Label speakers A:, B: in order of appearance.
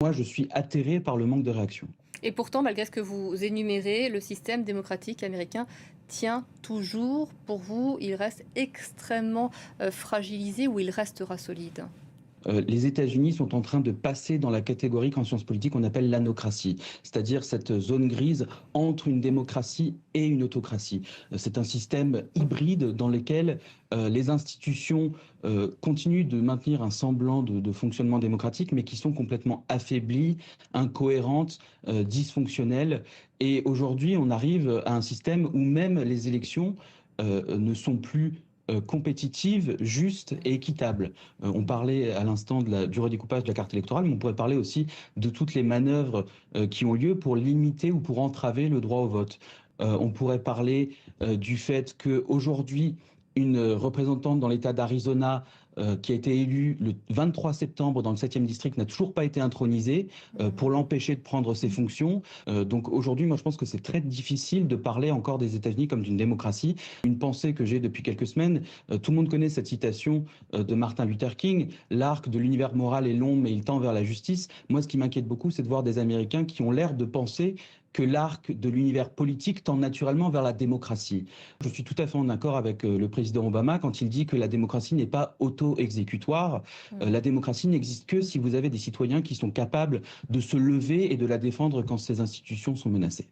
A: moi, je suis atterré par le manque de réaction.
B: Et pourtant, malgré ce que vous énumérez, le système démocratique américain tient toujours. Pour vous, il reste extrêmement fragilisé ou il restera solide?
A: Les États-Unis sont en train de passer dans la catégorie qu'en sciences politiques on appelle l'anocratie, c'est-à-dire cette zone grise entre une démocratie et une autocratie. C'est un système hybride dans lequel les institutions continuent de maintenir un semblant de fonctionnement démocratique, mais qui sont complètement affaiblies, incohérentes, dysfonctionnelles. Et aujourd'hui, on arrive à un système où même les élections ne sont plus compétitive, juste et équitable. On parlait à l'instant du redécoupage de la carte électorale, mais on pourrait parler aussi de toutes les manœuvres qui ont lieu pour limiter ou pour entraver le droit au vote. On pourrait parler du fait qu'aujourd'hui, une représentante dans l'État d'Arizona qui a été élue le 23 septembre dans le 7e district n'a toujours pas été intronisée pour l'empêcher de prendre ses fonctions. Donc aujourd'hui, moi je pense que c'est très difficile de parler encore des États-Unis comme d'une démocratie. Une pensée que j'ai depuis quelques semaines, tout le monde connaît cette citation de Martin Luther King: l'arc de l'univers moral est long mais il tend vers la justice. Moi ce qui m'inquiète beaucoup, c'est de voir des Américains qui ont l'air de penser que l'arc de l'univers politique tend naturellement vers la démocratie. Je suis tout à fait en accord avec le président Obama quand il dit que la démocratie n'est pas auto-exécutoire. La démocratie n'existe que si vous avez des citoyens qui sont capables de se lever et de la défendre quand ces institutions sont menacées.